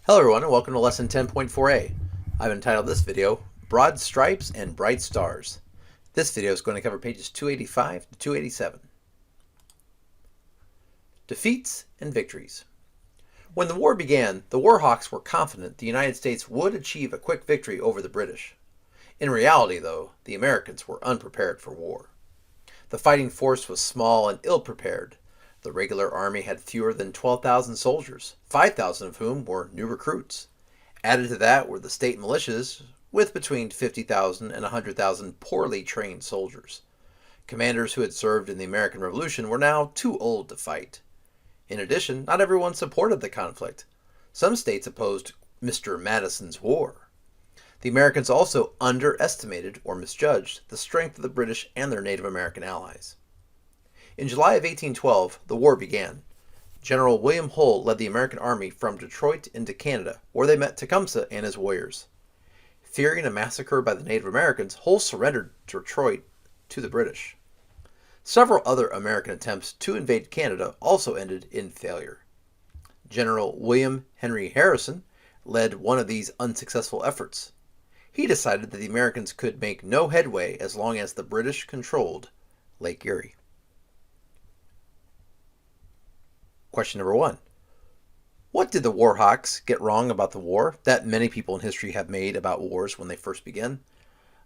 Hello everyone and welcome to lesson 10.4A. I've entitled this video, Broad Stripes and Bright Stars. This video is going to cover pages 285 to 287. Defeats and Victories. When the war began, the Warhawks were confident the United States would achieve a quick victory over the British. In reality, though, the Americans were unprepared for war. The fighting force was small and ill-prepared. The regular army had fewer than 12,000 soldiers, 5,000 of whom were new recruits. Added to that were the state militias, with between 50,000 and 100,000 poorly trained soldiers. Commanders who had served in the American Revolution were now too old to fight. In addition, not everyone supported the conflict. Some states opposed Mr. Madison's war. The Americans also underestimated or misjudged the strength of the British and their Native American allies. In July of 1812, the war began. General William Hull led the American army from Detroit into Canada, where they met Tecumseh and his warriors. Fearing a massacre by the Native Americans, Hull surrendered Detroit to the British. Several other American attempts to invade Canada also ended in failure. General William Henry Harrison led one of these unsuccessful efforts. He decided that the Americans could make no headway as long as the British controlled Lake Erie. Question number 1. What did the Warhawks get wrong about the war that many people in history have made about wars when they first began?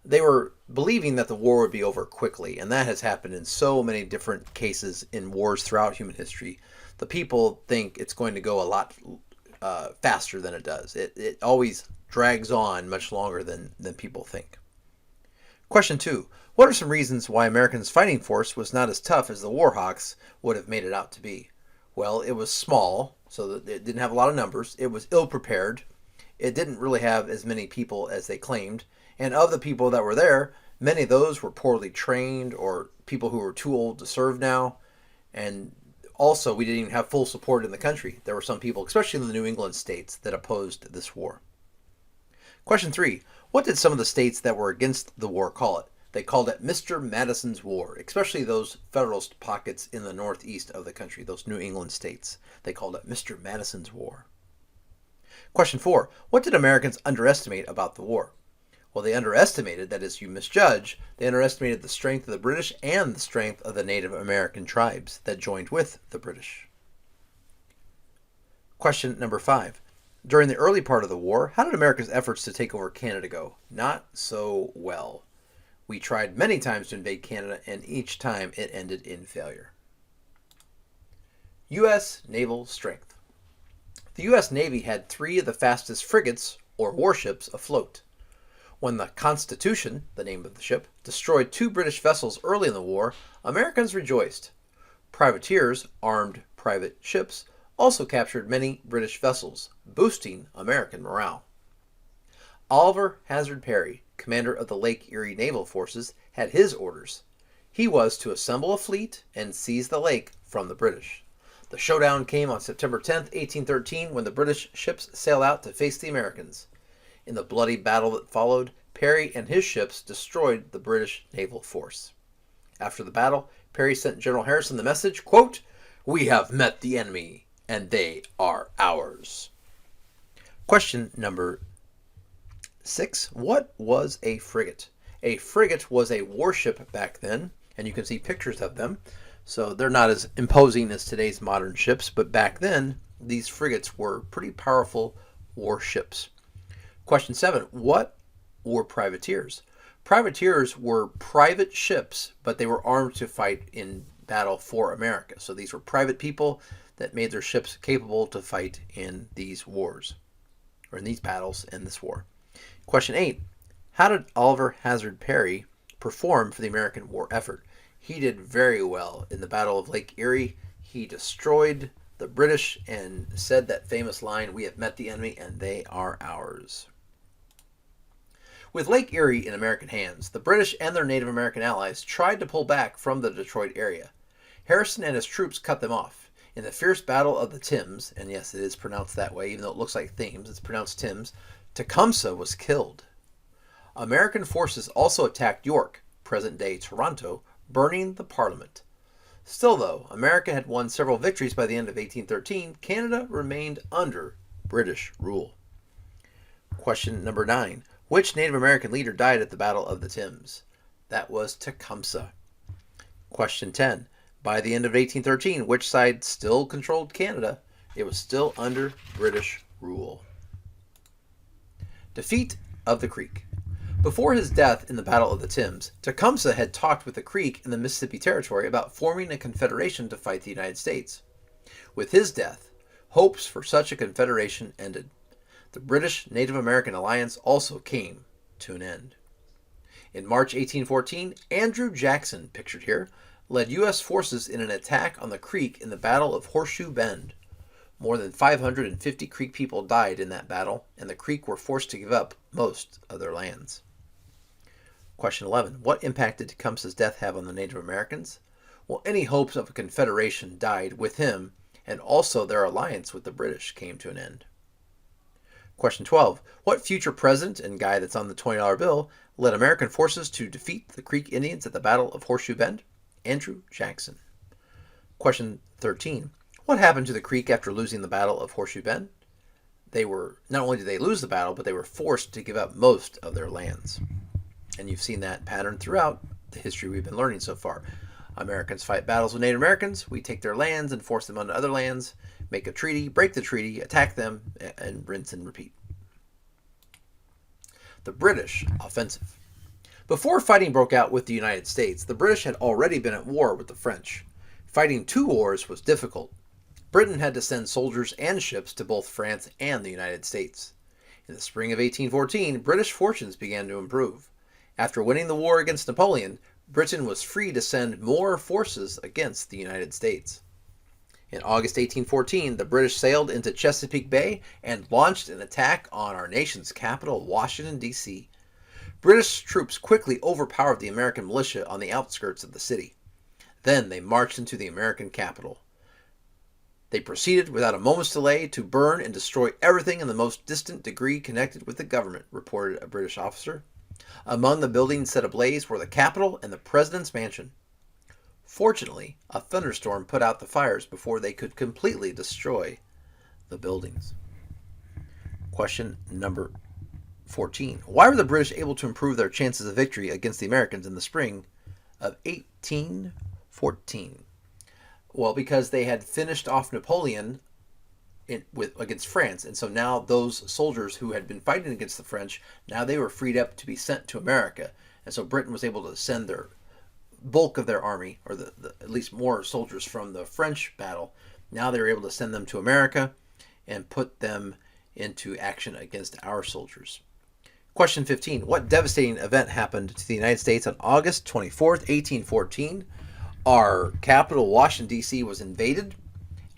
They were believing that the war would be over quickly, and that has happened in so many different cases in wars throughout human history. The people think it's going to go a lot faster than it does. It always drags on much longer than people think. Question 2. What are some reasons why Americans' fighting force was not as tough as the Warhawks would have made it out to be? Well, it was small, so that it didn't have a lot of numbers. It was ill-prepared. It didn't really have as many people as they claimed. And of the people that were there, many of those were poorly trained or people who were too old to serve now. And also, we didn't even have full support in the country. There were some people, especially in the New England states, that opposed this war. Question 3. What did some of the states that were against the war call it? They called it Mr. Madison's War, especially those Federalist pockets in the northeast of the country, those New England states. They called it Mr. Madison's War. Question 4. What did Americans underestimate about the war? Well, they underestimated, that is, you misjudge, they underestimated the strength of the British and the strength of the Native American tribes that joined with the British. Question number 5. During the early part of the war, how did America's efforts to take over Canada go? Not so well. We tried many times to invade Canada, and each time it ended in failure. U.S. Naval Strength. The U.S. Navy had 3 of the fastest frigates, or warships, afloat. When the Constitution, the name of the ship, destroyed 2 British vessels early in the war, Americans rejoiced. Privateers, armed private ships, also captured many British vessels, boosting American morale. Oliver Hazard Perry, commander of the Lake Erie Naval Forces, had his orders. He was to assemble a fleet and seize the lake from the British. The showdown came on September 10, 1813, when the British ships sailed out to face the Americans. In the bloody battle that followed, Perry and his ships destroyed the British naval force. After the battle, Perry sent General Harrison the message, quote, "We have met the enemy, and they are ours." Question number 6. What was a frigate? A frigate was a warship back then, and you can see pictures of them. So they're not as imposing as today's modern ships, but back then, these frigates were pretty powerful warships. Question 7. What were privateers? Privateers were private ships, but they were armed to fight in battle for America. So these were private people that made their ships capable to fight in these wars, or in these battles in this war. Question 8. How did Oliver Hazard Perry perform for the American war effort? He did very well. In the Battle of Lake Erie, he destroyed the British and said that famous line, "We have met the enemy and they are ours." With Lake Erie in American hands, the British and their Native American allies tried to pull back from the Detroit area. Harrison and his troops cut them off. In the fierce Battle of the Thames, and yes, it is pronounced that way, even though it looks like Thames, it's pronounced Thames, Tecumseh was killed. American forces also attacked York, present-day Toronto, burning the Parliament. Still, though, America had won several victories by the end of 1813, Canada remained under British rule. Question number 9. Which Native American leader died at the Battle of the Thames? That was Tecumseh. Question 10. By the end of 1813, which side still controlled Canada? It was still under British rule. Defeat of the Creek. Before his death in the Battle of the Thames, Tecumseh had talked with the Creek in the Mississippi Territory about forming a confederation to fight the United States. With his death, hopes for such a confederation ended. The British Native American alliance also came to an end. In March 1814, Andrew Jackson, pictured here, led U.S. forces in an attack on the Creek in the Battle of Horseshoe Bend. More than 550 Creek people died in that battle, and the Creek were forced to give up most of their lands. Question 11. What impact did Tecumseh's death have on the Native Americans? Well, any hopes of a confederation died with him, and also their alliance with the British came to an end. Question 12. What future president and guy that's on the $20 bill led American forces to defeat the Creek Indians at the Battle of Horseshoe Bend? Andrew Jackson. Question 13. What happened to the Creek after losing the Battle of Horseshoe Bend? Not only did they lose the battle, but they were forced to give up most of their lands. And you've seen that pattern throughout the history we've been learning so far. Americans fight battles with Native Americans. We take their lands and force them onto other lands, make a treaty, break the treaty, attack them, and rinse and repeat. The British offensive. Before fighting broke out with the United States, the British had already been at war with the French. Fighting two wars was difficult. Britain had to send soldiers and ships to both France and the United States. In the spring of 1814, British fortunes began to improve. After winning the war against Napoleon, Britain was free to send more forces against the United States. In August 1814, the British sailed into Chesapeake Bay and launched an attack on our nation's capital, Washington, D.C. British troops quickly overpowered the American militia on the outskirts of the city. Then they marched into the American capital. They proceeded without a moment's delay to burn and destroy everything in the most distant degree connected with the government, reported a British officer. Among the buildings set ablaze were the Capitol and the President's mansion. Fortunately, a thunderstorm put out the fires before they could completely destroy the buildings. Question number 14. Why were the British able to improve their chances of victory against the Americans in the spring of 1814? Well, because they had finished off Napoleon against France, and so now those soldiers who had been fighting against the French, now they were freed up to be sent to America, and so Britain was able to send their bulk of their army, or at least more soldiers from the French battle. Now they were able to send them to America and put them into action against our soldiers. Question 15. What devastating event happened to the United States on August 24th, 1814? Our capital, Washington, D.C., was invaded,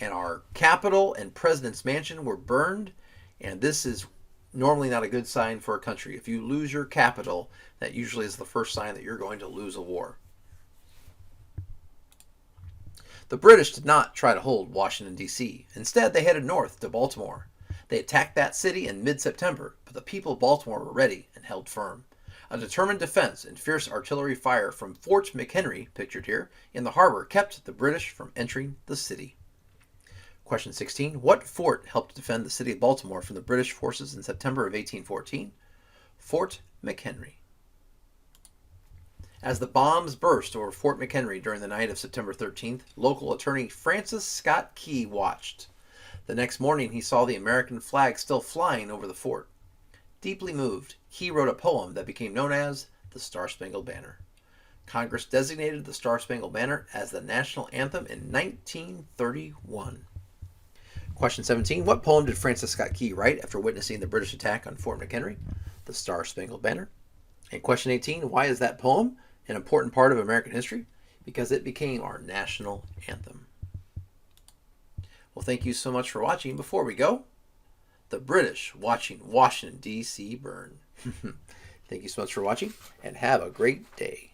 and our capital and president's mansion were burned, and this is normally not a good sign for a country. If you lose your capital, that usually is the first sign that you're going to lose a war. The British did not try to hold Washington, D.C. Instead, they headed north to Baltimore. They attacked that city in mid-September, but the people of Baltimore were ready and held firm. A determined defense and fierce artillery fire from Fort McHenry, pictured here, in the harbor kept the British from entering the city. Question 16. What fort helped defend the city of Baltimore from the British forces in September of 1814? Fort McHenry. As the bombs burst over Fort McHenry during the night of September 13th, local attorney Francis Scott Key watched. The next morning he saw the American flag still flying over the fort. Deeply moved, Key wrote a poem that became known as the Star-Spangled Banner. Congress designated the Star-Spangled Banner as the national anthem in 1931. Question 17. What poem did Francis Scott Key write after witnessing the British attack on Fort McHenry? The Star-Spangled Banner. And question 18. Why is that poem an important part of American history? Because it became our national anthem. Well, thank you so much for watching. Before we go, the British watching Washington, D.C. burn. Thank you so much for watching, and have a great day.